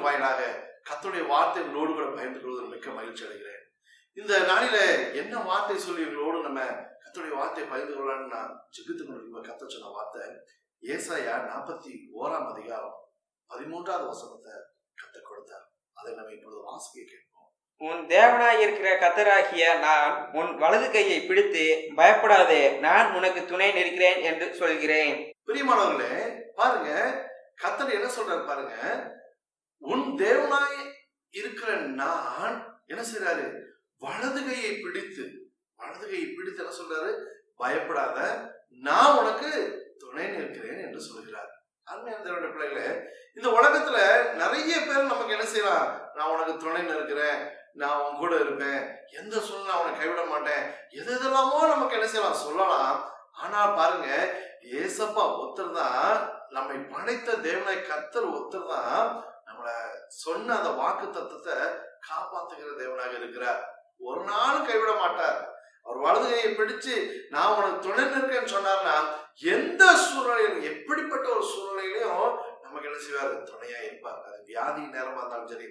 நிகழ்ச்சியின் வாயிலாக கர்த்தருடைய வார்த்தை உங்களோடு கூட பகிர்ந்து கொள்வதில் மிக்க மகிழ்ச்சி அடைகிறேன். இந்த நாளில என்ன வார்த்தை சொல்லி உங்களோடு நம்ம கர்த்தருடைய வார்த்தையை பகிர்ந்து கொள்ளலாம்னு நான் ஜெபித்துக் கொண்டிருக்கும் கர்த்தர் சொன்ன வார்த்தை ஏசாயா 41 அதிகாரம் 13வது வசனத்தை கர்த்தர் கொடுத்தார். அதை நம்ம இப்பொழுது வாசிக்க கேட்போம். உன் தேவனாயிருக்கிற கர்த்தராகிய நான் உன் வலது கையை பிடித்து பயப்படாதே, நான் உனக்கு துணை நிற்கிறேன் என்று சொல்கிறேன். பிரியமானவர்களே, பாருங்க கர்த்தர் என்ன சொல்றாரு பாருங்க. உன் தேவனாய் இருக்கிற நான் என்ன செய்யறாரு? வலது கையை பிடித்து என்ன சொல்றாரு? பயப்படாத, நான் உனக்கு துணை நிற்கிறேன் என்று சொல்கிறார். அருமையான தேவனுடைய பிள்ளைகளே, இந்த உலகத்துல நிறைய பேர் நமக்கு என்ன செய்யலாம்? நான் உனக்கு துணை நிற்கிறேன், நான் உன் கூட இருப்பேன், எந்த சூழ்நிலை அவனை கைவிட மாட்டேன், எதெல்லாமோ நமக்கு என்ன செய்யலாம் சொல்லலாம். ஆனால் பாருங்க, ஏசப்பா ஒருத்தர் தான், நம்மை படைத்த தேவனாய் கர்த்தர் ஒருத்தர் தான் நம்மளை சொன்ன அந்த வாக்கு தத்துவத்தை காப்பாத்துகிற தேவனாக இருக்கிறார். ஒரு நாளும் கைவிட மாட்டார். அவர் வலது கையை பிடிச்சு நான் உனக்கு துணை நிற்கேன்னு சொன்னார்னா எந்த சூழ்நிலையிலும், எப்படிப்பட்ட ஒரு சூழ்நிலையிலையும் நமக்கு என்ன செய்வார்? துணையா இருப்பார். அது வியாதி நேரமா இருந்தாலும் சரி,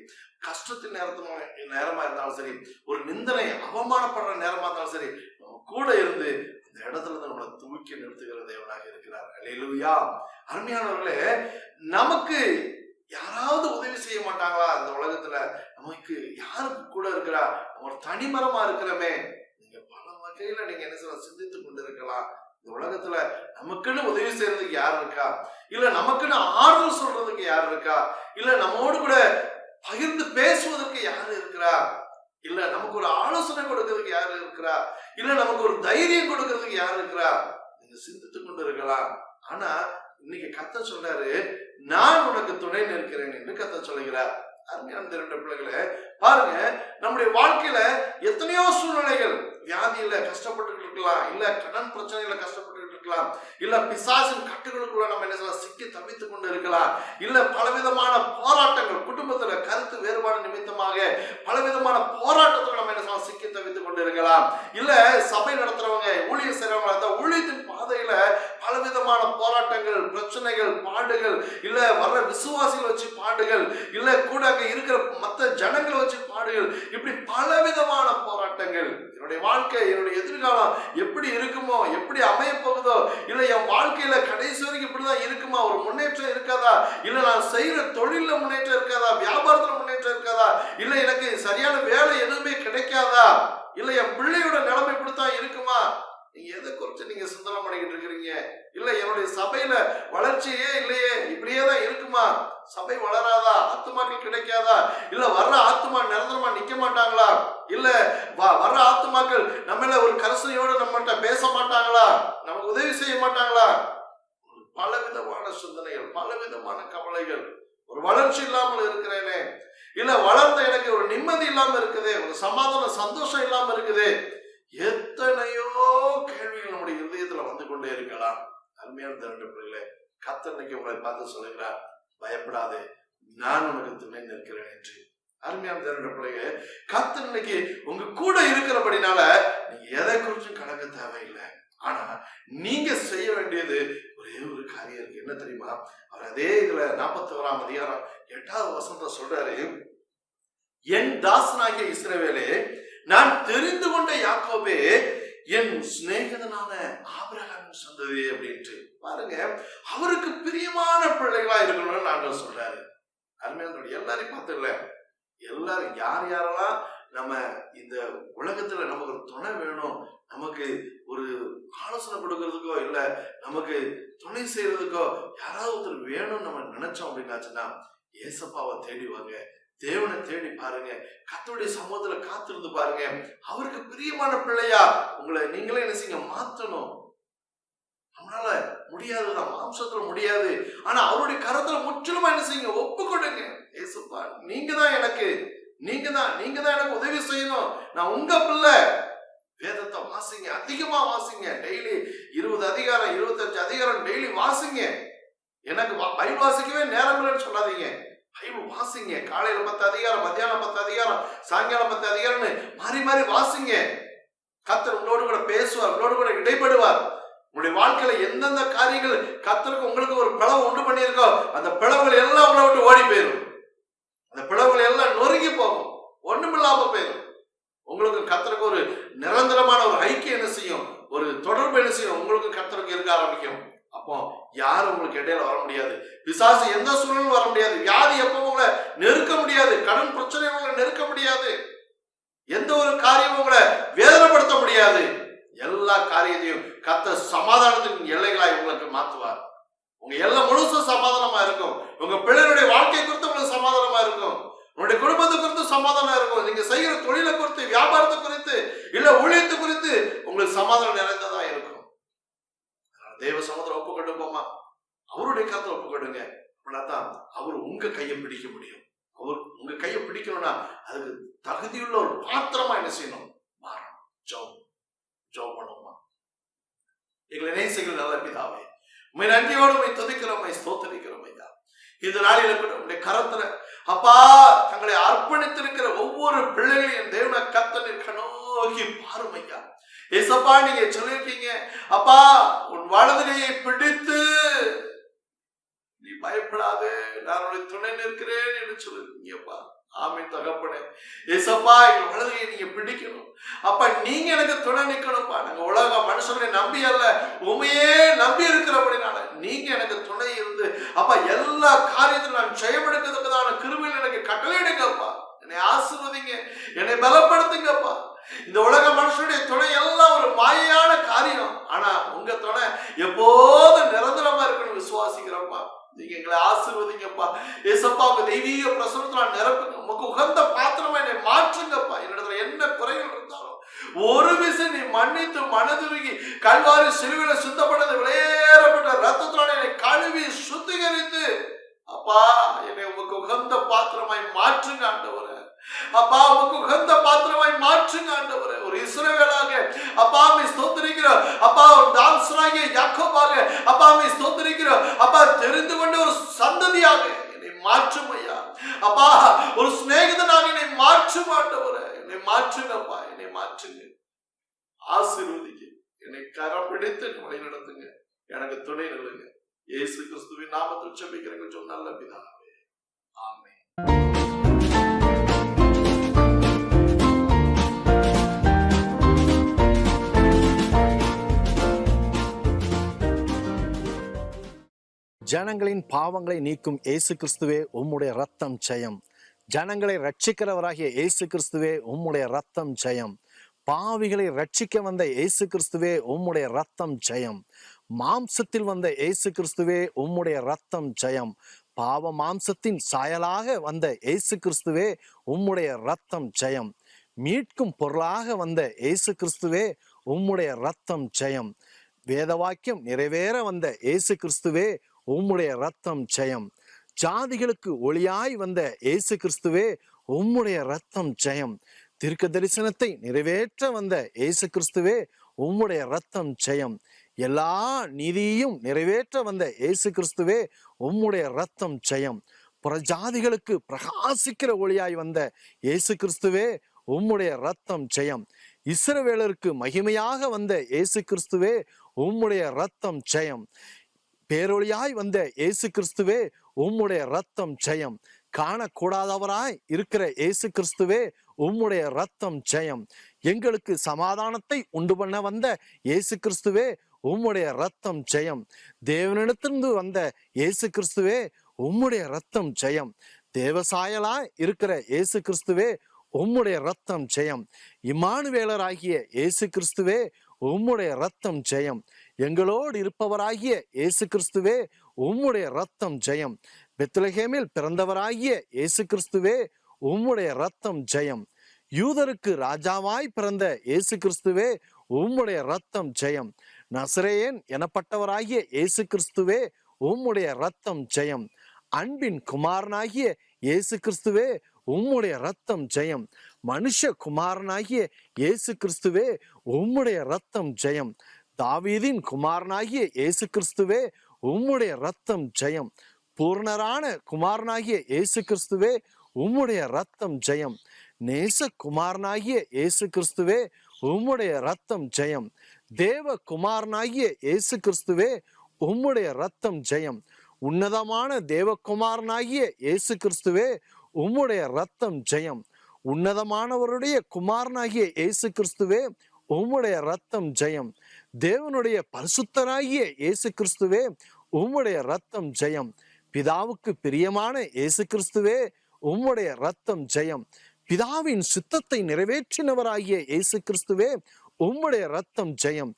கஷ்டத்தின் நேரமா இருந்தாலும் சரி, ஒரு நிந்தனை அவமானப்படுற நேரமா இருந்தாலும் சரி, நம்ம கூட இருந்து இந்த இடத்துல இருந்து நம்மளை தூக்கி நிறுத்துகிற தேவனாக இருக்கிறார். அல்லேலூயா. அருமையானவர்களே, நமக்கு யாராவது உதவி செய்ய மாட்டாங்களா? இந்த உலகத்துல நமக்கு யாருக்கு கூட இருக்கிறா? நம்ம ஒரு தனிமரமா இருக்கிறோமே. நீங்க பல வகையில நீங்க என்ன சொல்ல சிந்தித்து கொண்டு இருக்கலாம். இந்த உலகத்துல நமக்குன்னு உதவி செய்யறதுக்கு யார் இருக்கா? இல்ல நமக்குன்னு ஆறுதல் சொல்றதுக்கு யார் இருக்கா? இல்ல நம்மோடு கூட பகிர்ந்து பேசுவதற்கு யாரு இருக்கிறா? இல்ல நமக்கு ஒரு ஆலோசனை கொடுக்கறதுக்கு யாரு இருக்கிறா? இல்ல நமக்கு ஒரு தைரியம் கொடுக்கறதுக்கு யாரு இருக்கிறா? நீங்க சிந்தித்து கொண்டு இருக்கலாம். ஆனா இன்னைக்கு கர்த்தர் சொல்றாரு, நான் உனக்கு துணை நிற்கிறேன் என்று கர்த்தர் சொல்லுகிறார். அருமையான தேவனுடைய பிள்ளைகளே, பாருங்க, நம்முடைய வாழ்க்கையில எத்தனையோ சூழ்நிலைகள், வியாதியில கஷ்டப்பட்டு இருக்கலாம், இல்ல கடன் பிரச்சனையில கஷ்டப்பட்டு இருக்கலாம், இல்ல பிசாசின் கட்டுகளுக்குள்ள நம்ம என்ன செய்யலாம்? சிக்கி தவித்துக் கொண்டு இருக்கலாம், இல்ல பலவிதமான போராட்டங்கள், குடும்பத்துல கருத்து வேறுபாடு நிமித்தமாக பலவிதமான போராட்டத்துல நம்ம என்ன செய்யலாம்? சிக்கி தவித்துக் கொண்டு இருக்கலாம், இல்ல சபை நடத்துறவங்க, ஊழியர் செய்றவங்க, அந்த ஊழியத்தின் பாதையில பலவிதமான போராட்டங்கள், பிரச்சனைகள், பாடுகள், இல்ல வர்ற விசுவாசிகள் வச்சு பாடுகள், இல்ல கூட அங்க இருக்கிற மற்ற ஜனங்களை வச்சு பாடுகள், இப்படி பலவிதமான போராட்டங்கள். என்னுடைய வாழ்க்கை, என்னுடைய எதிர்காலம் எப்படி இருக்குமோ, எப்படி அமைய போகுதோ, இல்ல என் வாழ்க்கையில கடைசி வரைக்கும் இப்படிதான் இருக்குமா, ஒரு முன்னேற்றம் இருக்காதா, இல்ல நான் செய்யற தொழில முன்னேற்றம் இருக்காதா, வியாபாரத்துல முன்னேற்றம் இருக்காதா, இல்ல எனக்கு சரியான வேலை எதுவுமே கிடைக்காதா, இல்ல என் பிள்ளையோட நிலைமை இப்படித்தான் இருக்குமா, நீங்க எதை குறித்து நீங்க சிந்தனை பண்ணிக்கிட்டு இருக்கிறீங்க? இல்ல என்னுடைய சபையில வளர்ச்சியே இல்லையே, இப்படியே தான் இருக்குமா, சபை வளராதா, ஆத்துமாக்கள் கிடைக்காதா, இல்ல வர்ற ஆத்துமா நிரந்தரமா நிக்க மாட்டாங்களா, இல்ல வர்ற ஆத்துமாக்கள் நம்மள ஒரு கரிசனையோடு நம்மகிட்ட பேச மாட்டாங்களா, நமக்கு உதவி செய்ய மாட்டாங்களா? பலவிதமான சிந்தனைகள், பலவிதமான கவலைகள். ஒரு வளர்ச்சி இல்லாமல் இருக்கிறேனே, இல்ல வளர்ந்த எனக்கு ஒரு நிம்மதி இல்லாம இருக்குதே, ஒரு சமாதான சந்தோஷம் இல்லாம இருக்குதே, எத்தனையோ கேள்விகள் நம்முடைய இதயத்துல வந்து கொண்டே இருக்கலாம். அருமையான தேவனுடைய பிள்ளைகளே, கர்த்தர் இன்னைக்கு உங்களை பார்த்து சொல்லுகிறார், பயப்படாதே, நான் உனக்கு துணை நிற்கிறேன் என்று. அருமையான தேவனுடைய பிள்ளைகளே, கர்த்தர் இன்னைக்கு உங்க கூட இருக்கிறபடினால நீங்க எதை குறிச்சும் கலங்க தேவையில்லை. ஆனா நீங்க செய்ய வேண்டியது ஒரே ஒரு காரியம் இருக்கு. என்ன தெரியுமா? அவர் அதே இதுல 41 அதிகாரம் 8வது வசனத்தை சொல்றாரு, என் தாசனாகிய இஸ்ரவேலே, நான் தெரிந்து கொண்ட யாக்கோபே, என் சிநேகிதனான ஆபிரகாமின் சந்ததி அப்படின்ட்டு. பாருங்க, அவருக்கு பிரியமான பிள்ளைகளா இருக்கணும்னு ஆண்டவர் சொல்றாரு. அருமையான எல்லாரையும் பார்த்து இல்ல, எல்லாரும் யார் யாரெல்லாம் நம்ம இந்த உலகத்துல நமக்கு ஒரு துணை வேணும், நமக்கு ஒரு ஆலோசனை கொடுக்கறதுக்கோ இல்ல நமக்கு துணை செய்யறதுக்கோ யாராவது ஒருத்தர் வேணும்னு நம்ம நினைச்சோம் அப்படின்னாச்சுன்னா ஏசப்பாவை தேடி வாங்க, தேவனை தேடி பாருங்க, கர்த்தருடைய சமூகத்துல காத்திருந்து பாருங்க. அவருக்கு பிரியமான பிள்ளையா உங்களை நீங்களே என்ன செய்யுங்க? மாற்றணும். நம்மளால முடியாதுதான், மாம்சத்துல முடியாது. ஆனா அவருடைய கரத்துல முற்றிலுமா என்ன செய்யுங்க? ஒப்புக்கொடுங்க. ஏசப்பா, நீங்க தான் எனக்கு எனக்கு உதவி செய்யணும், நான் உங்க பிள்ளை. வேதத்தை வாசிங்க, அதிகமா வாசிங்க. டெய்லி 20 அதிகாரம் 25 அதிகாரம் டெய்லி வாசிங்க. எனக்கு பைபிள் வாசிக்கவே நேரம் இல்லைன்னு சொல்லாதீங்க. பைபிள் வாசிங்க. காலையில 10 அதிகாரம், மத்தியானம் 10 அதிகாரம், சாயங்காலம் 10 அதிகாரம்னு மாறி மாறி வாசிங்க. கர்த்தர் உங்களோடு கூட பேசுவார், உங்களோடு கூட இடைப்படுவார். உங்களுடைய வாழ்க்கையில எந்தெந்த காரியங்கள் கர்த்தருக்கு உங்களுக்கு ஒரு பிளவு உண்டு பண்ணியிருக்கோ அந்த பிளவுகள் எல்லாம் உங்களை விட்டு ஓடி போயிடும். அந்த பிளவுகள் எல்லாம் நொறுங்கி போகும், ஒண்ணுமில்லாம போயிடும். உங்களுக்கு கர்த்தருக்கு ஒரு நிரந்தரமான ஒரு ஐக்கியம் என்ன செய்யும், ஒரு தொடர்பு என்ன செய்யும், உங்களுக்கு கர்த்தருக்கு இருக்க ஆரம்பிக்கும். அப்போ யாரும் உங்களுக்கு இடையில வர முடியாது, பிசாசு எந்த சூழலும் வர முடியாது, வியாதி எப்ப உங்களை நெருக்க முடியாது, கடன் பிரச்சனை உங்களை நெருக்க முடியாது, எந்த ஒரு காரியமும் உங்களை வேதனைப்படுத்த முடியாது. எல்லா காரியத்தையும் கர்த்தர் சமாதானத்தின் எல்லைகளாய் உங்களுக்கு மாற்றுவார். உங்க எல்லாம் முழுசும் சமாதானமா இருக்கும். உங்க பிள்ளைகளுடைய வாழ்க்கை குறித்து உங்களுக்கு சமாதானமா இருக்கும். உங்களுடைய குடும்பத்தை குறித்து சமாதானம் இருக்கும். நீங்க செய்கிற தொழிலை குறித்து, வியாபாரத்தை குறித்து, இல்ல ஊழியத்தை குறித்து உங்களுக்கு சமாதானம் நிறைந்ததா இருக்கும். தேவ சமுத்திரம் ஒப்பு கொடுப்போமா, அவருடைய கருத்தை ஒப்பு கொடுங்க. அப்படின்னாதான் அவர் உங்க கையை பிடிக்க முடியும். அவர் உங்க கையை பிடிக்கணும்னா அதுக்கு தகுதியுள்ள ஒரு பாத்திரமா என்ன செய்யணும், மாறணும். ஜெபம் பண்ணுவோமா. எங்களை நேசிக்கிற நல்ல பிதாவே, உம்மை நன்றியோடு உம்மை துதிக்கிறோம், உம்மை ஸ்தோத்திரிக்கிறோம் ஐயா. இந்த நாளில் கூட உம்முடைய கரத்துல அப்பா தங்களை அர்ப்பணித்திருக்கிற ஒவ்வொரு பிள்ளைகளையும் தேவனை கர்த்தர் கண்ணோக்கி பாரும் ஐயா. ஏசப்பா, நீங்க சொல்லிருக்கீங்க அப்பா, உன் வலது கையை பிடித்து நீ பயப்படாதே, நான் உன்னை துணை நிற்கிறேன் என்று சொல்லிருக்கீங்கப்பா. ஆமென் தகப்பனே. ஏசப்பா, எங்க வலது கையை நீங்க பிடிக்கணும். அப்ப நீங்க எனக்கு துணை நிற்கணும்ப்பா. நாங்க உலக மனுஷனை நம்பி அல்ல, உண்மையே நம்பி இருக்கிறபடினால நீங்க எனக்கு துணை இருந்து அப்பா எல்லா காரியத்திலும் நான் ஜெயமெடுக்கிறதுக்கான கிருபையில் எனக்கு கட்டளையிடுங்கப்பா. என்னை ஆசீர்வதிங்க, என்னை பலப்படுத்துங்கப்பா. இந்த உலக மனுஷனுடைய துணை எல்லாம் ஒரு மாயையான காரியம். ஆனா உங்க துணை எப்போதும் நிரந்தரமா இருக்கணும் விசுவாசிக்கிறப்பா. நீங்க எங்களை ஆசீர்வதிங்கப்பா. ஏசப்பா, உங்க தெய்வீக பிரசன்னத்துல நிரப்புங்க. உமக்கு உகந்த பாத்திரமா என்னை மாற்றுங்கப்பா. என்னிடத்துல என்ன குறைகள் இருந்தாலும் ஒரு விசை நீ மன்னித்து மனதுருகி கல்வாரி சிலுவையில சுத்தப்பட்டது விளையேறப்பட்ட ரத்தத்தினால என்னை கழுவி சுத்திகரித்து அப்பா என்னை உமக்கு உகந்த பாத்திரமாய் மாற்றுங்க ஆண்டவரே. அப்பா, உமக்கு உகந்த பாத்திரமாய் மாற்றுங்க ஆண்டவரே. ஒரு இஸ்ரவேலாக அப்பா மே ஸ்தோத்திரிக்கிறோம். அப்பா, ஒரு தாசனாகிய யாக்கோபாக அப்பா மே ஸ்தோத்திரிக்கிறோம். அப்பா, தெரிந்து கொண்ட ஒரு சந்ததியாக என்னை மாற்றும் ஐயா. அப்பா, ஒரு சிநேகிதனாக என்னை மாற்றும் ஆண்டவரே. என்னை மாற்றுங்கப்பா, என்னை மாற்றுங்க, ஆசீர்வதிங்க, என்னை கரம் பிடித்து வழி நடத்துங்க, எனக்கு துணை நில்லுங்க. இயேசு கிறிஸ்துவின் நாமத்தில் ஜெபிக்கிறேன் சொன்ன நல்ல பிதாவே, ஆமென். ஜனங்களின் பாவங்களை நீக்கும் இயேசு கிறிஸ்துவே உம்முடைய ரத்தம் ஜெயம். ஜனங்களை ரட்சிக்கிறவராகிய இயேசு கிறிஸ்துவே உம்முடைய ரத்தம் ஜெயம். பாவிகளை ரட்சிக்க வந்த இயேசு கிறிஸ்துவே உம்முடைய ரத்தம் ஜெயம். மாம்சத்தில் வந்த இயேசு கிறிஸ்துவே உம்முடைய ரத்தம் ஜெயம். பாவ மாம்சத்தின் சாயலாக வந்த இயேசு கிறிஸ்துவே உம்முடைய ரத்தம் ஜெயம். மீட்கும் பொருளாக வந்த இயேசு கிறிஸ்துவே உம்முடைய ரத்தம் ஜெயம். வேத வாக்கியம் நிறைவேற வந்த இயேசு கிறிஸ்துவே உம்முடைய ரத்தம் ஜெயம். ஜாதிகளுக்கு ஒளியாய் வந்த இயேசு கிறிஸ்துவே உம்முடைய ரத்தம் ஜெயம். தீர்க்க தரிசனத்தை நிறைவேற்ற வந்த இயேசு கிறிஸ்துவே உம்முடைய ரத்தம் ஜெயம். எல்லா நீதியையும் நிறைவேற்ற வந்த இயேசு கிறிஸ்துவே உம்முடைய ரத்தம் ஜெயம். புறஜாதிகளுக்கு பிரகாசிக்கிற ஒளியாய் வந்த இயேசு கிறிஸ்துவே உம்முடைய ரத்தம் ஜெயம். இஸ்ரவேலருக்கு மகிமையாக வந்த இயேசு கிறிஸ்துவே உம்முடைய ரத்தம் ஜெயம். பேரொளியாய் வந்த இயேசு கிறிஸ்துவே உம்முடைய ரத்தம் ஜெயம். காணக்கூடாதவராய் இருக்கிற இயேசு கிறிஸ்துவே உம்முடைய ரத்தம் ஜெயம். எங்களுக்கு சமாதானத்தை உண்டு பண்ண வந்த இயேசு கிறிஸ்துவே உம்முடைய ரத்தம் ஜெயம். தேவனிடத்திலிருந்து வந்த இயேசு கிறிஸ்துவே உம்முடைய ரத்தம் ஜெயம். தேவசாயலாய் இருக்கிற இயேசு கிறிஸ்துவே உம்முடைய ரத்தம் ஜெயம். இம்மானுவேலராகிய இயேசு கிறிஸ்துவே உம்முடைய ரத்தம் ஜெயம். எங்களோடு இருப்பவராகிய இயேசு கிறிஸ்துவே உம்முடைய ரத்தம் ஜெயம். பெத்லகேமில் பிறந்தவராகிய இயேசு கிறிஸ்துவே உம்முடைய ரத்தம் ஜெயம். யூதருக்கு ராஜாவாய் பிறந்த இயேசு கிறிஸ்துவே உம்முடைய ரத்தம் ஜெயம். நசரேயன் எனப்பட்டவராகிய இயேசு கிறிஸ்துவே உம்முடைய ரத்தம் ஜெயம். அன்பின் குமாரனாகிய இயேசு கிறிஸ்துவே உம்முடைய ரத்தம் ஜெயம். மனுஷ குமாரனாகிய இயேசு கிறிஸ்துவே உம்முடைய ரத்தம் ஜெயம். தாவீதின் குமாரனாகிய இயேசு கிறிஸ்துவே உம்முடைய ரத்தம் ஜெயம். பூர்ணரான குமாரனாகிய இயேசு கிறிஸ்துவே உம்முடைய ரத்தம் ஜெயம். நேச குமாரனாகிய இயேசு கிறிஸ்துவே உம்முடைய ரத்தம் ஜெயம். தேவ குமாரனாகிய இயேசு கிறிஸ்துவே உம்முடைய ரத்தம் ஜெயம். உன்னதமான தேவகுமாரனாகிய இயேசு கிறிஸ்துவே உம்முடைய ரத்தம் ஜெயம். உன்னதமானவருடைய குமாரனாகிய இயேசு கிறிஸ்துவே, உம்முடைய ரத்தம் ஜெயம். தேவனுடைய பரிசுத்தராகிய இயேசு கிறிஸ்துவே, உம்முடைய ரத்தம் ஜெயம். பிதாவுக்கு பிரியமான இயேசு கிறிஸ்துவே, உம்முடைய ரத்தம் ஜெயம். பிதாவின் சித்தத்தை நிறைவேற்றினவராகிய இயேசு கிறிஸ்துவே, உம்முடைய ரத்தம் ஜெயம்.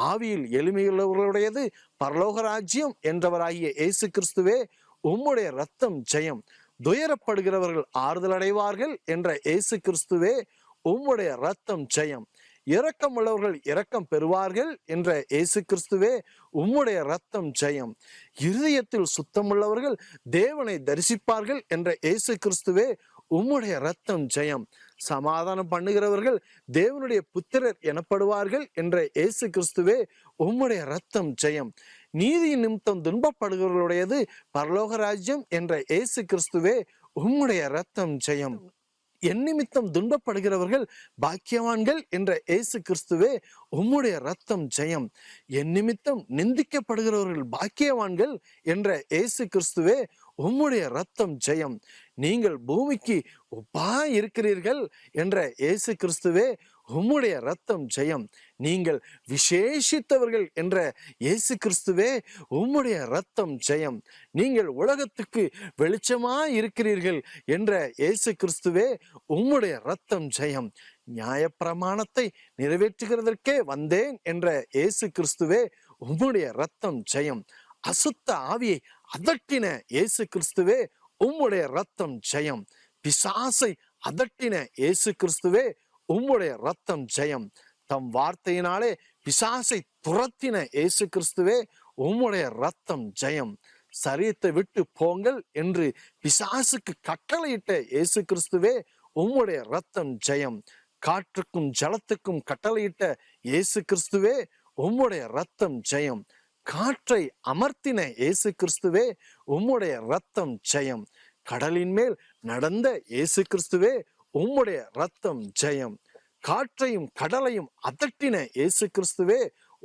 ஆவியில் எளிமையுள்ளவர்களுடையது பரலோக ராஜ்யம் என்றவராகிய இயேசு கிறிஸ்துவே, உம்முடைய ரத்தம் ஜெயம். துயரப்படுகிறவர்கள் ஆறுதல் அடைவார்கள் என்ற இயேசு கிறிஸ்துவே, உம்முடைய ரத்தம் ஜெயம். இரக்கம் உள்ளவர்கள் இரக்கம் பெறுவார்கள் என்ற இயேசு கிறிஸ்துவே, உம்முடைய ரத்தம் ஜெயம். இருதயத்தில் சுத்தமுள்ளவர்கள் தேவனை தரிசிப்பார்கள் என்ற இயேசு கிறிஸ்துவே, உம்முடைய ரத்தம் ஜெயம். சமாதானம் பண்ணுகிறவர்கள் தேவனுடைய புத்திரர் எனப்படுவார்கள் என்ற இயேசு கிறிஸ்துவே, உம்முடைய ரத்தம் ஜெயம். நீதி நிமித்தம் துன்பப்படுகிறவர்களுடையது பரலோக ராஜ்யம் என்ற இயேசு கிறிஸ்துவே, உம்முடைய ரத்தம் ஜெயம். என் நிமித்தம் துன்பப்படுகிறவர்கள் பாக்கியவான்கள் என்ற இயேசு கிறிஸ்துவே, உம்முடைய ரத்தம் ஜெயம். என் நிமித்தம் நிந்திக்கப்படுகிறவர்கள் பாக்கியவான்கள் என்ற இயேசு கிறிஸ்துவே, உம்முடைய ரத்தம் ஜெயம். நீங்கள் பூமிக்கு ஒப்பா இருக்கிறீர்கள் என்ற இயேசு கிறிஸ்துவே, உம்முடைய ரத்தம் ஜெயம். நீங்கள் விசேஷித்தவர்கள் என்ற இயேசு கிறிஸ்துவே, உம்முடைய ரத்தம் ஜெயம். நீங்கள் உலகத்துக்கு வெளிச்சமாய் இருக்கிறீர்கள் என்ற இயேசு கிறிஸ்துவே, உம்முடைய ரத்தம் ஜெயம். நியாயப்பிரமாணத்தை நிறைவேற்றுகிறதற்கே வந்தேன் என்ற இயேசு கிறிஸ்துவே, உம்முடைய ரத்தம் ஜெயம். அசுத்த ஆவியை அதட்டின இயேசு கிறிஸ்துவே, உம்முடைய ரத்தம் ஜெயம். பிசாசை அதட்டின இயேசு கிறிஸ்துவே, உம்முடைய ரத்தம் ஜெயம். தம் வார்த்தையினாலே பிசாசை துரத்தின இயேசு கிறிஸ்துவே, உம்முடைய ரத்தம் ஜெயம். சரீரத்தை விட்டு போங்கள் என்று பிசாசுக்கு கட்டளையிட்ட இயேசு கிறிஸ்துவே, உம்முடைய ரத்தம் ஜெயம். காற்றுக்கும் ஜலத்துக்கும் கட்டளையிட்ட இயேசு கிறிஸ்துவே, உம்முடைய ரத்தம் ஜெயம். காற்றை அமர்த்தின இயேசு கிறிஸ்துவே, உம்முடைய ரத்தம் ஜெயம். கடலின் மேல் நடந்த இயேசு கிறிஸ்துவே, உம்முடைய ரத்தம் ஜெயம். காற்றையும் கடலையும் அதட்டின இயேசு கிறிஸ்துவே,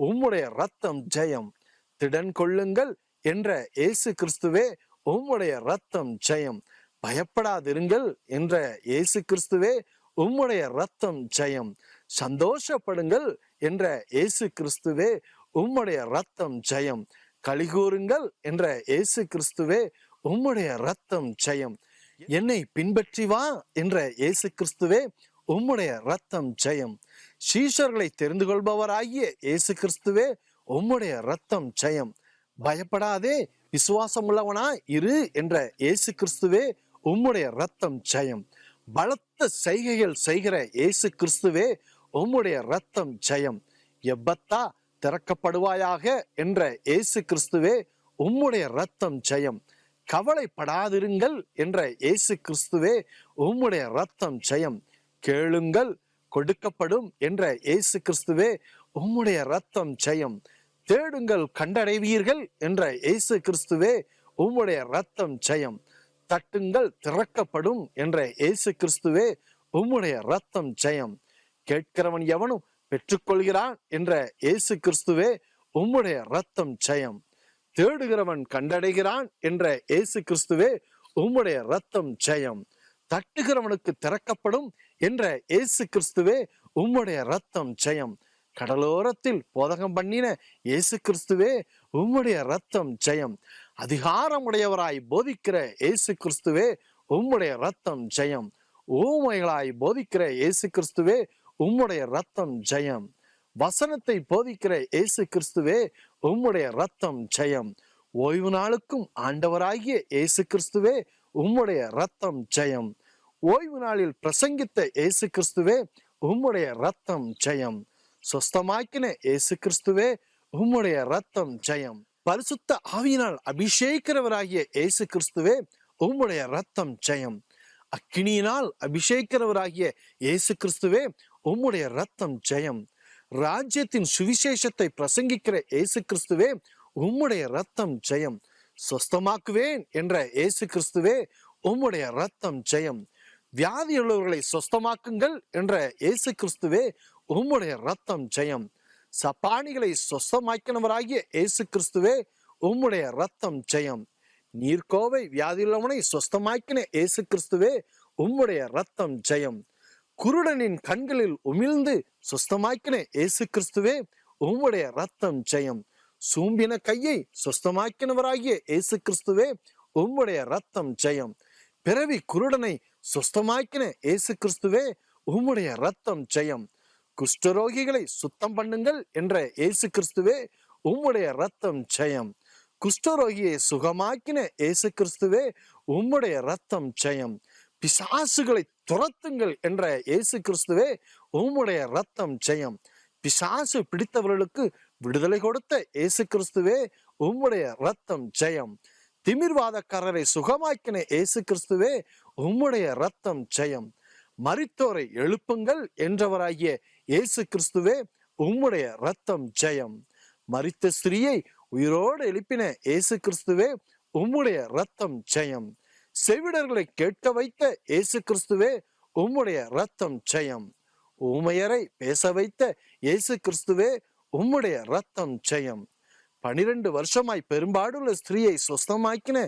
உம்முடைய ரத்தம் ஜெயம். திடன் கொள்ளுங்கள் என்ற இயேசு கிறிஸ்துவே, உம்முடைய ரத்தம் ஜெயம். பயப்படாதிருங்கள் என்ற இயேசு கிறிஸ்துவே, உம்முடைய ரத்தம் ஜெயம். சந்தோஷப்படுங்கள் என்ற இயேசு கிறிஸ்துவே, உம்முடைய ரத்தம் ஜெயம். கலிகூறுங்கள் என்ற இயேசு கிறிஸ்துவே, உம்முடைய ரத்தம் ஜெயம். என்னை பின்பற்றி வா என்ற இயேசு கிறிஸ்துவே, உம்முடைய ரத்தம் ஜெயம். சீஷர்களை தெரிந்து கொள்பவராகிய இயேசு கிறிஸ்துவே, உம்முடைய ரத்தம் ஜெயம். பயப்படாதே விசுவாசம் உள்ளவனா இரு என்ற இயேசு கிறிஸ்துவே, உம்முடைய ரத்தம் ஜெயம். பலத்த செய்கைகள் செய்கிற இயேசு கிறிஸ்துவே, உம்முடைய ரத்தம் ஜெயம். எப்பத்தா திறக்கப்படுவாயாக என்ற இயேசு கிறிஸ்துவே, உம்முடைய ரத்தம் ஜெயம். கவலைப்படாதிருங்கள் என்ற இயேசு கிறிஸ்துவே, உம்முடைய ரத்தம் ஜெயம். கேளுங்கள் கொடுக்கப்படும் என்ற இயேசு கிறிஸ்துவே, உம்முடைய ரத்தம் ஜெயம். தேடுங்கள் கண்டடைவீர்கள் என்ற இயேசு கிறிஸ்துவே, உம்முடைய ரத்தம் ஜெயம். தட்டுங்கள் திறக்கப்படும் என்ற இயேசு கிறிஸ்துவே, உம்முடைய ரத்தம் ஜெயம். கேட்கிறவன் எவனும் பெற்றுக்கொள்கிறான் என்ற இயேசு கிறிஸ்துவே, உம்முடைய ரத்தம் ஜெயம். தேடுகிறவன் கண்டடைகிறான் என்ற இயேசு கிறிஸ்துவே, உம்முடைய ரத்தம் ஜெயம். தட்டுகிறவனுக்கு திறக்கப்படும் என்ற இயேசு கிறிஸ்துவே, உம்முடைய ரத்தம் ஜெயம். கடலோரத்தில் போதகம் பண்ணின இயேசு கிறிஸ்துவே, உம்முடைய ரத்தம் ஜெயம். அதிகாரமுடையவராய் போதிக்கிற இயேசு கிறிஸ்துவே, உம்முடைய ரத்தம் ஜெயம். ஊமைகளாய் போதிக்கிற இயேசு கிறிஸ்துவே, உம்முடைய ரத்தம் ஜெயம். வசனத்தை போதிக்கிற இயேசு கிறிஸ்துவே, உம்முடைய ரத்தம் ஜெயம். ஓய்வு நாளுக்கும் ஆண்டவராகிய இயேசு கிறிஸ்துவே, உம்முடைய ரத்தம் ஜெயம். ஓய்வு நாளில் பிரசங்கித்த இயேசு கிறிஸ்துவே, உம்முடைய ரத்தம் ஜெயம். சொஸ்தமாக்கின இயேசு கிறிஸ்துவே, உம்முடைய ரத்தம் ஜெயம். பரிசுத்த ஆவியினால் அபிஷேகிக்கிறவராகிய இயேசு கிறிஸ்துவே, உம்முடைய ரத்தம் ஜெயம். அக்கினியினால் அபிஷேகிக்கிறவராகிய இயேசு கிறிஸ்துவே, உம்முடைய ரத்தம் ஜெயம். ராஜ்யத்தின் சுவிசேஷத்தை பிரசங்கிக்கிற இயேசு கிறிஸ்துவே, உம்முடைய ரத்தம் ஜெயம். சொஸ்தமாக்குவேன் என்ற இயேசு கிறிஸ்துவே, உம்முடைய ரத்தம் ஜெயம். வியாதியுள்ளவர்களை சொஸ்தமாக்குங்கள் என்ற இயேசு கிறிஸ்துவே, உம்முடைய ரத்தம் ஜெயம். சப்பானிகளை சொஸ்தமாக்கினவராகிய இயேசு கிறிஸ்துவே, உம்முடைய ரத்தம் ஜெயம். நீர்க்கோவை வியாதியுள்ளவனை சொஸ்தமாக்கின இயேசு கிறிஸ்துவே உம்முடைய ரத்தம் ஜெயம். குருடனின் கண்களில் உமிழ்ந்து சொஸ்தமாக்கின இயேசு கிறிஸ்துவே உம்முடைய ரத்தம் ஜெயம். சூம்பின கையை சொஸ்தமாக்கினவராகிய இயேசு கிறிஸ்துவே உம்முடைய ரத்தம் ஜெயம். பிறவி குருடனை சொஸ்தமாக்கின இயேசு கிறிஸ்துவே உம்முடைய ரத்தம் ஜெயம். குஷ்டரோகிகளை சுத்தம் பண்ணுங்கள் என்ற இயேசு கிறிஸ்துவே உம்முடைய ரத்தம் ஜெயம். குஷ்டரோகியை சுகமாக்கின இயேசு கிறிஸ்துவே உம்முடைய ரத்தம் ஜெயம். பிசாசுகளை துரத்துங்கள் என்ற இயேசு கிறிஸ்துவே உம்முடைய ரத்தம் ஜெயம். பிசாசு பிடித்தவர்களுக்கு விடுதலை கொடுத்த இயேசு கிறிஸ்துவே உம்முடைய ரத்தம் ஜெயம். திமிர்வாதக்காரரை சுகமாக்கின இயேசு கிறிஸ்துவே உம்முடைய ரத்தம் ஜெயம். மரித்தோரை எழுப்புங்கள் என்றவராகிய இயேசு கிறிஸ்துவே உம்முடைய ரத்தம் ஜெயம். மரித்த ஸ்திரீயை உயிரோடு எழுப்பின இயேசு கிறிஸ்துவே உம்முடைய ரத்தம் ஜெயம். செவிடர்களை கேட்க வைத்த இயேசு கிறிஸ்துவே உம்முடைய ரத்தம் ஜெயம். ஊமையரை பேச வைத்த இயேசு கிறிஸ்துவே உம்முடைய ரத்தம் ஜெயம். 12 வருஷமாய் பெரும்பாடுள்ள ஸ்திரீயை சொஸ்தமாக்கின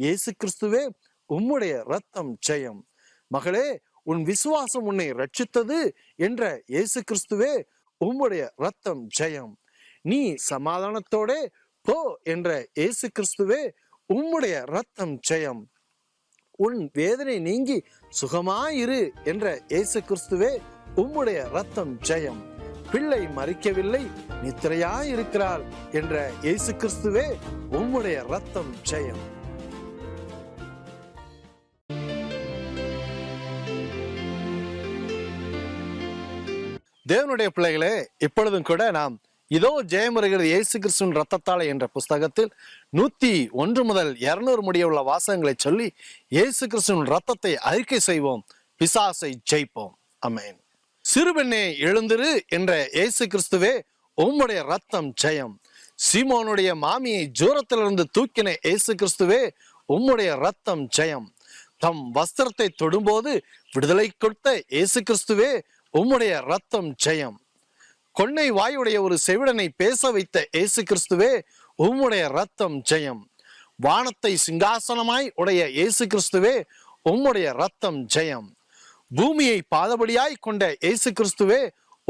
இயேசு கிறிஸ்துவே உம்முடைய ரத்தம் ஜெயம். மகளே, உன் விசுவாசம் உன்னை ரட்சித்தது என்ற இயேசு கிறிஸ்துவே உம்முடைய ரத்தம் ஜெயம். நீ சமாதானத்தோட போ என்ற இயேசு கிறிஸ்துவே உம்முடைய ரத்தம் ஜெயம். உன் வேதனை நீங்கி சுகமாயிரு என்ற இயேசு கிறிஸ்துவே உம்முடைய ரத்தம் ஜெயம். பிள்ளை மரிக்கவில்லை, நித்திரையாயிருக்கிறாள் என்ற இயேசு கிறிஸ்துவே உம்முடைய ரத்தம் ஜெயம். தேவனுடைய பிள்ளைகளே, இப்பொழுதும் கூட நாம் இதோ ஜெயமுறைகிறது இயேசு கிறிஸ்துவின் ரத்தத்தாலே என்ற புஸ்தகத்தில் 101 முதல் 200 முடிய உள்ள வாசகங்களை சொல்லி இயேசு கிறிஸ்துவின் ரத்தத்தை அறிக்கை செய்வோம், பிசாசை ஜெயிப்போம். ஆமென். சிறுபெண்ணே எழுந்திரு என்ற இயேசு கிறிஸ்துவே உம்முடைய ரத்தம் ஜெயம். சீமோனுடைய மாமியை தூரத்திலிருந்து தூக்கின இயேசு கிறிஸ்துவே உம்முடைய ரத்தம் ஜெயம். தம் வஸ்திரத்தை தொடும்போது விடுதலை கொடுத்த இயேசு கிறிஸ்துவே உம்முடைய ரத்தம் ஜெயம். கொன்னை வாயுடைய ஒரு செவிடனை பேச வைத்த இயேசு கிறிஸ்துவே உம்முடைய ரத்தம் ஜெயம். வானத்தை சிங்காசனமாய் உடைய இயேசு கிறிஸ்துவே உம்முடைய ரத்தம் ஜெயம். பூமியை பாதபடியாய் கொண்ட இயேசு கிறிஸ்துவே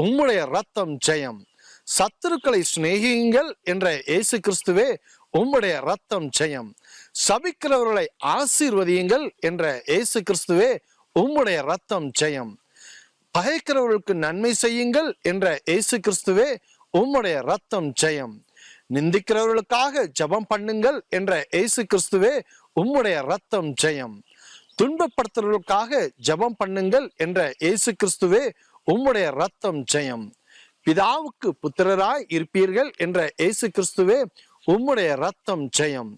உம்முடைய ரத்தம் ஜெயம். சத்துருக்களை சிநேகியுங்கள் என்ற இயேசு கிறிஸ்துவே உம்முடைய ரத்தம் ஜெயம். சபிக்கிறவர்களை ஆசீர்வதியுங்கள் என்ற இயேசு கிறிஸ்துவே உம்முடைய ரத்தம் ஜெயம். பகைக்கிறவர்களுக்கு நன்மை செய்யுங்கள் என்ற இயேசு கிறிஸ்துவே உம்முடைய ரத்தம் ஜெயம். நிந்திக்கிறவர்களுக்காக ஜெபம் பண்ணுங்கள் என்ற இயேசு கிறிஸ்துவே உம்முடைய ரத்தம் ஜெயம். துன்பப்படுத்துவதற்காக ஜெபம் பண்ணுங்கள் என்ற இயேசு கிறிஸ்துவே உம்முடைய ரத்தம் ஜெயம். பிதாவுக்கு புத்திரராய் இருப்பீர்கள் என்ற இயேசு கிறிஸ்துவே உம்முடைய ரத்தம் ஜெயம்.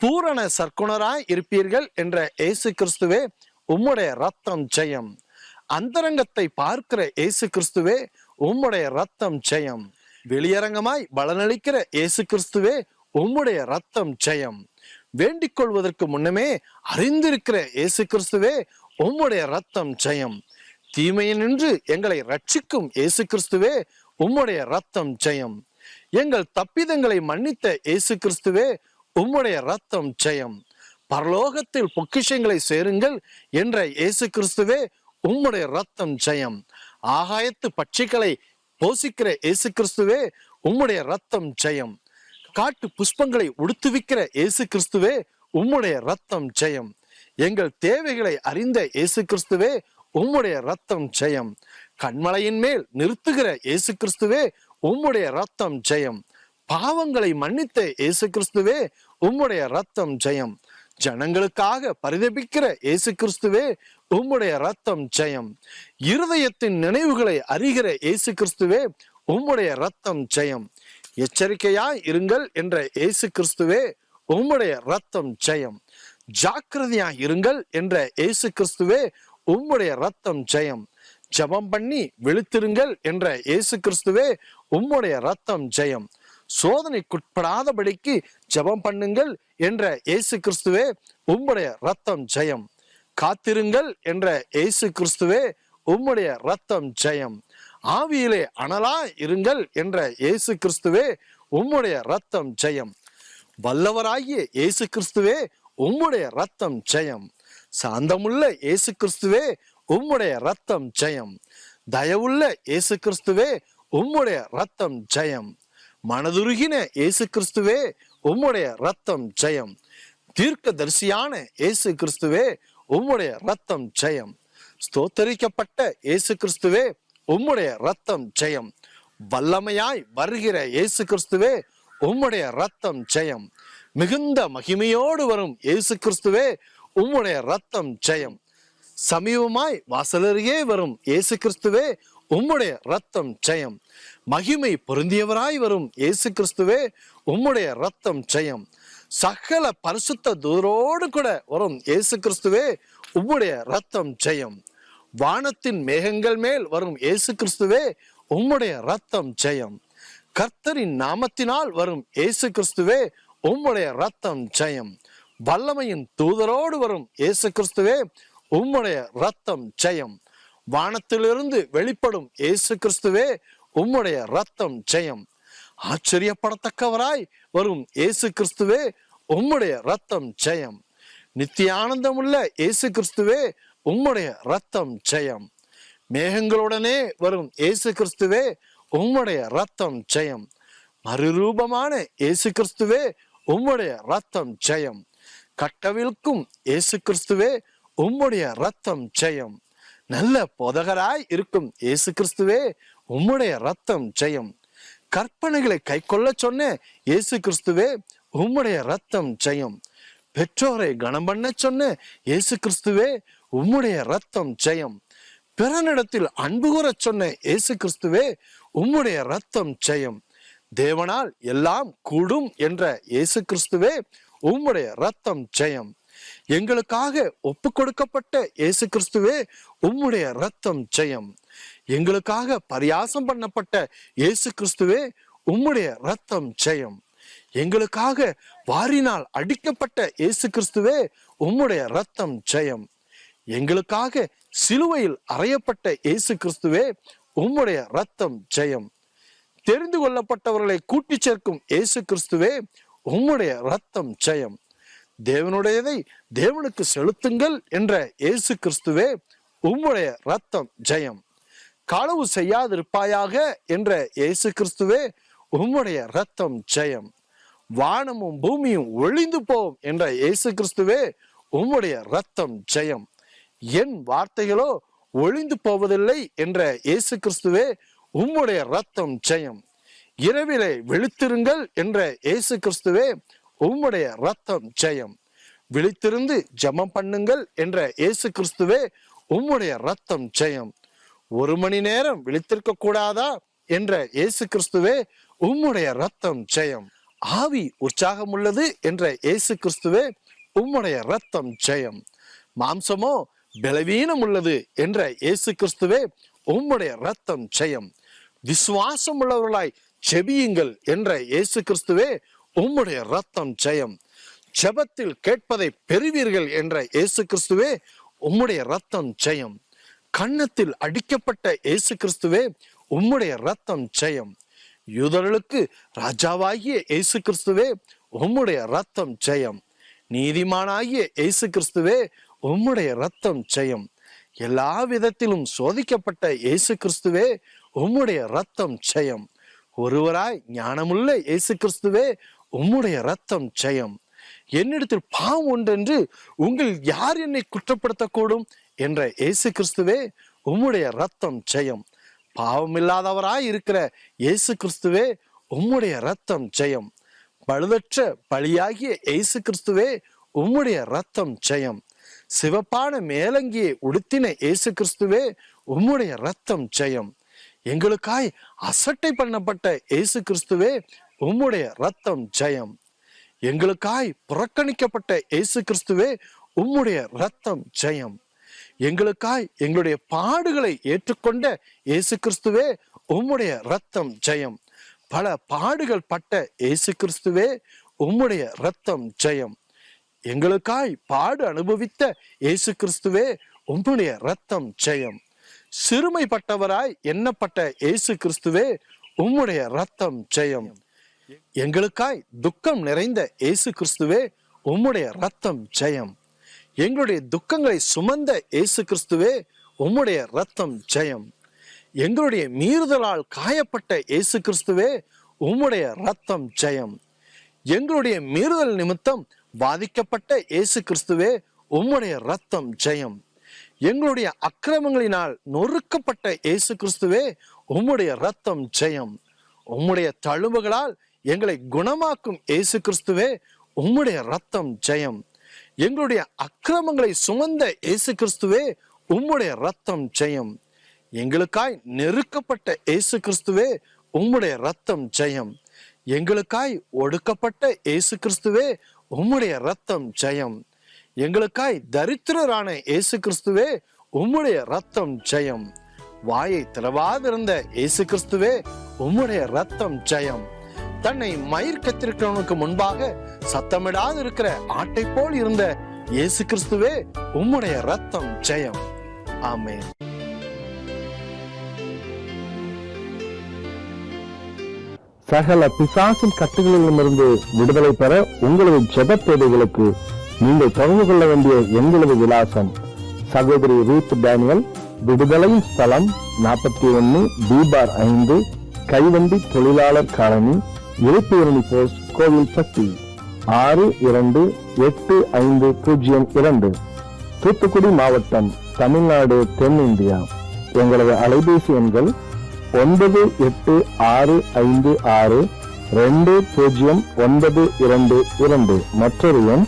பூரண சற்குணராய் இருப்பீர்கள் என்ற இயேசு கிறிஸ்துவே உம்முடைய ரத்தம் ஜெயம். அந்தரங்கத்தை பார்க்கிற இயேசு கிறிஸ்துவே உம்முடைய ரத்தம் ஜெயம். வெளியரங்கமாய் பலனளிக்கிற இயேசு கிறிஸ்துவே உம்முடைய ரத்தம் ஜெயம். வேண்டிக் கொள்வதற்கு முன்னமே அறிந்திருக்கிற இயேசு கிறிஸ்துவே உம்முடைய ரத்தம் ஜெயம். தீமையினின்று எங்களை ரட்சிக்கும் இயேசு கிறிஸ்துவே உம்முடைய ரத்தம் ஜெயம். எங்கள் தப்பிதங்களை மன்னித்த இயேசு கிறிஸ்துவே உம்முடைய ரத்தம் ஜெயம். பரலோகத்தில் பொக்கிஷங்களை சேருங்கள் என்ற இயேசு கிறிஸ்துவே உம்முடைய ரத்தம் ஜெயம். ஆகாயத்து பட்சிகளை போஷிக்கிற இயேசு கிறிஸ்துவே உம்முடைய ரத்தம் ஜெயம். காட்டு புஷ்பங்களை உடுத்துவிக்கிற இயேசு கிறிஸ்துவே உம்முடைய ரத்தம் ஜெயம். எங்கள் தேவைகளை அறிந்த இயேசு கிறிஸ்துவே உம்முடைய ரத்தம் ஜெயம். கண்மலையின் மேல் நிறுத்துகிற இயேசு கிறிஸ்துவே உம்முடைய ரத்தம் ஜெயம். பாவங்களை மன்னித்த இயேசு கிறிஸ்துவே உம்முடைய ரத்தம் ஜெயம். ஜனங்களுக்காக பரிதபிக்கிற இயேசு கிறிஸ்துவே உம்முடைய ரத்தம் ஜெயம். இருதயத்தின் நினைவுகளை அறிகிற இயேசு கிறிஸ்துவே உம்முடைய ரத்தம் ஜெயம். எச்சரிக்கையாய் இருங்கள் என்ற இயேசு கிறிஸ்துவே உம்முடைய ரத்தம் ஜெயம். ஜாக்கிரதையாய் இருங்கள் என்ற இயேசு கிறிஸ்துவே உம்முடைய ரத்தம் ஜெயம். ஜெபம் பண்ணி விழித்திருங்கள் என்ற இயேசு கிறிஸ்துவே உம்முடைய ரத்தம் ஜெயம். சோதனைக்குட்படாதபடிக்கு ஜெபம் பண்ணுங்கள் என்ற இயேசு கிறிஸ்துவே உம்முடைய ரத்தம் ஜெயம். காத்திருங்கள் என்ற இயேசு கிறிஸ்துவே உம்முடைய ரத்தம் ஜெயம். ஆவியிலே அனலா இருங்கள் என்ற இயேசு கிறிஸ்துவே உம்முடைய ரத்தம் ஜெயம். வல்லவராகிய இயேசு கிறிஸ்துவே உம்முடைய ரத்தம் ஜெயம். சாந்தமுள்ள இயேசு கிறிஸ்துவே உம்முடைய ரத்தம் ஜெயம். தயவுள்ள இயேசு கிறிஸ்துவே உம்முடைய ரத்தம் ஜெயம். மனதுருகின இயேசு கிறிஸ்துவே உம்முடைய ரத்தம் ஜெயம். தீர்க்கதரிசியான இயேசு கிறிஸ்துவே உம்முடைய ரத்தம் ஜெயம். ஸ்தோத்தரிக்கப்பட்ட இயேசு கிறிஸ்துவே உம்முடைய ரத்தம் ஜெயம். வல்லமையாய் வருகிற இயேசு கிறிஸ்துவே உம்முடைய ரத்தம் ஜெயம். மிகுந்த மகிமையோடு வரும் இயேசு கிறிஸ்துவே உம்முடைய ரத்தம் ஜெயம். சமீபமாய் வாசலருகே வரும் இயேசு கிறிஸ்துவே உம்முடைய ரத்தம் ஜெயம். மகிமை பொருந்தியவராய் வரும் இயேசு கிறிஸ்துவே உம்முடைய ரத்தம் ஜெயம். சகல பரிசுத்த தூதரோடு கூட வரும் இயேசு கிறிஸ்துவே உம்முடைய ரத்தம் ஜெயம். வானத்தின் மேகங்கள் மேல் வரும் இயேசு கிறிஸ்துவே உம்முடைய ரத்தம் ஜெயம். கர்த்தரின் நாமத்தினால் வரும் இயேசு கிறிஸ்துவே உம்முடைய ரத்தம் ஜெயம். வல்லமையின் தூதரோடு வரும் இயேசு கிறிஸ்துவே உம்முடைய ரத்தம் ஜெயம். வானத்திலிருந்து வெளிப்படும் இயேசு கிறிஸ்துவே உம்முடைய ரத்தம் ஜெயம். ஆச்சரியப்படத்தக்கவராய் வரும் இயேசு கிறிஸ்துவே உம்முடைய ரத்தம் ஜெயம். நித்திய ஆனந்தமுள்ள இயேசு கிறிஸ்துவே உம்முடைய ரத்தம் ஜெயம். மேகங்களுடனே வரும் இயேசு கிறிஸ்துவே உம்முடைய ரத்தம் ஜெயம். மறுரூபமான இயேசு கிறிஸ்துவே உம்முடைய ரத்தம் ஜெயம். கட்டவிழ்க்கும் இயேசு கிறிஸ்துவே உம்முடைய ரத்தம் ஜெயம். நல்ல போதகராய் இருக்கும் இயேசு கிறிஸ்துவே உம்முடைய ரத்தம் ஜெயம். கற்பனைகளை கை கொள்ள சொன்ன இயேசு கிறிஸ்துவே உம்முடைய ரத்தம் ஜெயம். பெற்றோரை கனம் பண்ண சொன்ன இயேசு கிறிஸ்துவே உம்முடைய ரத்தம் ஜெயம். பிறனிடத்தில் அன்பு கூற சொன்ன இயேசு கிறிஸ்துவே உம்முடைய ரத்தம் ஜெயம். தேவனால் எல்லாம் கூடும் என்ற இயேசு கிறிஸ்துவே உம்முடைய ரத்தம் ஜெயம். எங்களுக்காக ஒப்பு கொடுக்கப்பட்ட இயேசு கிறிஸ்துவே உம்முடைய ரத்தம் ஜெயம். எங்களுக்காக பரியாசம் பண்ணப்பட்ட இயேசு கிறிஸ்துவே உம்முடைய ரத்தம் ஜெயம். எங்களுக்காக வாரினால் அடிக்கப்பட்ட இயேசு கிறிஸ்துவே உம்முடைய ரத்தம் ஜெயம். எங்களுக்காக சிலுவையில் அறையப்பட்ட இயேசு கிறிஸ்துவே உம்முடைய ரத்தம் ஜெயம். தெரிந்து கொள்ளப்பட்டவர்களை கூட்டி சேர்க்கும் இயேசு கிறிஸ்துவே உம்முடைய ரத்தம் ஜெயம். தேவனுடையதை தேவனுக்கு செலுத்துங்கள் என்ற இயேசு கிறிஸ்துவே உம்முடைய ரத்தம் ஜெயம். களவு செய்யாதிருப்பாயாக என்ற இயேசு கிறிஸ்துவே உம்முடைய ரத்தம் ஜெயம். வானமும் பூமியும் ஒளிந்து போகும் என்ற இயேசு கிறிஸ்துவே உம்முடைய ரத்தம் ஜெயம். என் வார்த்தைகளோ ஒளிந்து போவதில்லை என்ற இயேசு கிறிஸ்துவே உம்முடைய ரத்தம் ஜெயம். இரவிலே விழித்திருங்கள் என்ற இயேசு கிறிஸ்துவே உம்முடைய ரத்தம் ஜெயம். விழித்திருந்து ஜெபம் பண்ணுங்கள் என்ற இயேசு கிறிஸ்துவே உம்முடைய ரத்தம் ஜெயம். 1 மணி நேரம் விழித்திருக்க கூடாதா என்ற இயேசு கிறிஸ்துவே உம்முடைய ரத்தம் ஜெயம். ஆவி உற்சாகம் உள்ளது என்ற இயேசு கிறிஸ்துவே உம்முடைய ரத்தம் ஜெயம். மாம்சமோ பலவீனம் உள்ளது என்ற இயேசு கிறிஸ்துவே உம்முடைய ரத்தம் ஜெயம். விசுவாசம் உள்ளவர்களாய் செபியுங்கள் என்ற இயேசு கிறிஸ்துவே உம்முடைய ரத்தம் ஜெயம். ஜெபத்தில் கேட்பதை பெறுவீர்கள் என்ற இயேசு கிறிஸ்துவே உம்முடைய ரத்தம் ஜெயம். கன்னத்தில் அடிக்கப்பட்ட இயேசு கிறிஸ்துவே உம்முடைய ரத்தம் ஜெயம். யூதர்களுக்கு ராஜாவாகிய இயேசு கிறிஸ்துவே உம்முடைய ரத்தம் ஜெயம். நீதிமானாகிய இயேசு கிறிஸ்துவே உம்முடைய ரத்தம் ஜெயம். எல்லா விதத்திலும் சோதிக்கப்பட்ட இயேசு கிறிஸ்துவே உம்முடைய ரத்தம் ஜெயம். ஒருவராய் ஞானமுள்ள இயேசு கிறிஸ்துவே உம்முடைய ரத்தம் ஜெயம். என்னிடத்தில் பாவம் ஒன்றென்று உங்கள் யார் என்னை குற்றப்படுத்தக்கூடும் என்ற இயேசு கிறிஸ்துவே உம்முடைய ரத்தம் ஜெயம். பாவமில்லாதவராய் இருக்கிற இயேசு கிறிஸ்துவே உம்முடைய ரத்தம் ஜெயம். பழுதற்ற பலியாகிய இயேசு கிறிஸ்துவே உம்முடைய ரத்தம் ஜெயம். சிவப்பான மேலங்கியை உடுத்தின இயேசு கிறிஸ்துவே உம்முடைய ரத்தம் ஜெயம். எங்களுக்காய் அசட்டை பண்ணப்பட்ட இயேசு கிறிஸ்துவே உம்முடைய ரத்தம் ஜெயம். எங்களுக்காய் புறக்கணிக்கப்பட்ட இயேசு கிறிஸ்துவே உம்முடைய ரத்தம் ஜெயம். எங்களுக்காய் எங்களுடைய பாடுகளை ஏற்றுக்கொண்ட இயேசு கிறிஸ்துவே உம்முடைய ரத்தம் ஜெயம். பல பாடுகள் பட்ட இயேசு கிறிஸ்துவே உம்முடைய ரத்தம் ஜெயம். எங்களுக்காய் பாடு அனுபவித்த இயேசு கிறிஸ்துவே உம்முடைய ரத்தம் ஜெயம். சிறுமைப்பட்டவராய் எண்ணப்பட்ட இயேசு கிறிஸ்துவே உம்முடைய ரத்தம் ஜெயம். எங்களுக்காய் துக்கம் நிறைந்த இயேசு கிறிஸ்துவே உம்முடைய ரத்தம் ஜெயம். எங்களுடைய துக்கங்களை சுமந்த இயேசு கிறிஸ்துவே உம்முடைய ரத்தம் ஜெயம். எங்களுடைய மீறுதலால் காயப்பட்ட இயேசு கிறிஸ்துவே உம்முடைய ரத்தம் ஜெயம். எங்களுடைய மீறுதல் நிமித்தம் பாதிக்கப்பட்ட இயேசு கிறிஸ்துவே உம்முடைய ரத்தம் ஜெயம். எங்களுடைய அக்கிரமங்களினால் நொறுக்கப்பட்ட இயேசு கிறிஸ்துவே உம்முடைய ரத்தம் ஜெயம். உம்முடைய தழும்புகளால் எங்களை குணமாக்கும் இயேசு கிறிஸ்துவே உம்முடைய ரத்தம் ஜெயம். எங்களுடைய அக்கிரமங்களை சுமந்த இயேசு கிறிஸ்துவே உம்முடைய ரத்தம் ஜெயம். எங்களுக்காய் நெருக்கப்பட்ட இயேசு கிறிஸ்துவே உம்முடைய ரத்தம் ஜெயம். எங்களுக்காய் ஒடுக்கப்பட்ட இயேசு கிறிஸ்துவே உம்முடைய ரத்தம் ஜெயம். எங்களுக்காய் தரித்திரரான இயேசு கிறிஸ்துவே உம்முடைய ரத்தம் ஜெயம். வாயை திறவாதிருந்த இயேசு கிறிஸ்துவே உம்முடைய ரத்தம் ஜெயம். தன்னை மயிர் கத்திருக்கிறவனுக்கு முன்பாக சத்தமிடாது இருக்கிற ஆட்டை போல் இருந்த இயேசு கிறிஸ்துவே உம்முடைய ரத்தம் ஜெயம். ஆமென். சகல பிசாசின் கட்டுகளிலிருந்து விடுதலை பெற உங்களது ஜெப தேவைகளுக்கு நீங்கள் தொடர்பு கொள்ள வேண்டிய எங்களது விலாசம்: சகோதரி ரூத் டேனியல், விடுதலையின் ஸ்தலம் 41 B/5, கைவண்டி தொழிலாளர் காலனி, இருப்பிரணி போஸ்ட், கோவில்பட்டி 628502, தூத்துக்குடி மாவட்டம், தமிழ்நாடு, தென்னிந்தியா. எங்களது அலைபேசி எண்கள் 9866200922, மற்றொரு எண்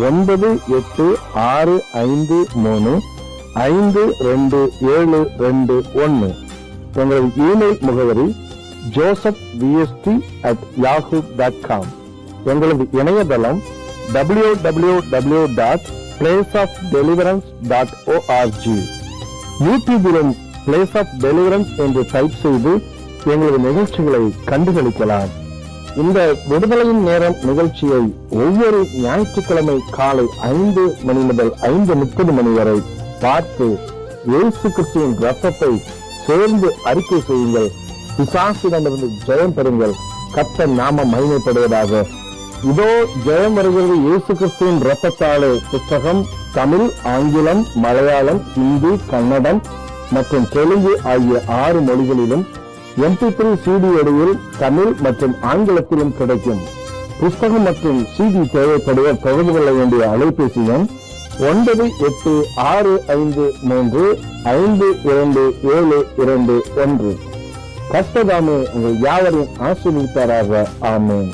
9862352721. எங்களது இமெயில் முகவரி josephvst@yahoo.com. எங்களது இணையதளம் www.placeofdeliverance.org. யூடியூபிலும் பிளேஸ் ஆஃப் டெலிவரன்ஸ் என்று டைப் செய்து எங்களது நிகழ்ச்சிகளை கண்டுகளிக்கலாம். இந்த விடுதலையின் நேரம் நிகழ்ச்சியை ஒவ்வொரு ஞாயிற்றுக்கிழமை காலை 5 மணி முதல் 5:30 மணி வரை பார்த்து இயேசு கிறிஸ்துவின் ரத்தத்தை சேர்ந்து அறிக்கை செய்யுங்கள். பிசாசிடமிருந்து ஜெயம் பெறுங்கள். கர்த்தர் நாமம் மகிமைப்படுவதாக. இதோ ஜெயம் வருகிறது இயேசு கிறிஸ்துவின் ரத்தத்தாலே புத்தகம் தமிழ், ஆங்கிலம், மலையாளம், ஹிந்தி, கன்னடம் மற்றும் தெலுங்கு ஆகிய 6 மொழிகளிலும் MP3 CD வடிவில் தமிழ் மற்றும் ஆங்கிலத்திலும் கிடைக்கும். புத்தகம் மற்றும் CD தேவைப்படுவோர் தொடர்பு கொள்ள வேண்டிய அலைபேசி எண் 9863527221. கர்த்தர் தாமே உங்கள் யாவரையும் ஆசீர்வதிப்பாராக. ஆமென்.